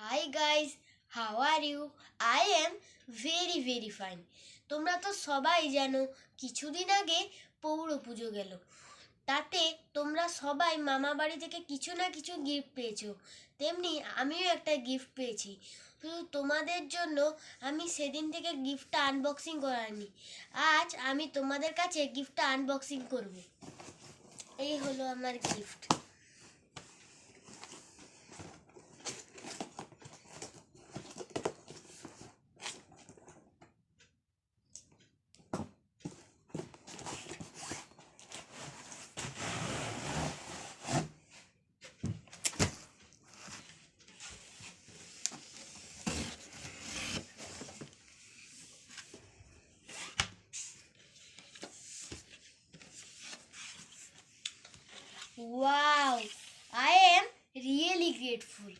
High guys, how are you? I am very fine. তোমরা তো সবাই জানো কিছুদিন আগে পৌর পুজো গেল। তাতে তোমরা সবাই মামা বাড়ি থেকে কিছু না কিছু গিফট পেয়েছো, তেমনি আমিও একটা গিফট পেয়েছি। শুধু তোমাদের জন্য আমি সেদিন থেকে গিফটটা আনবক্সিং করাইনি। আজ আমি তোমাদের কাছে গিফটটা আনবক্সিং করব। এই হলো আমার gift. Wow, I am really grateful.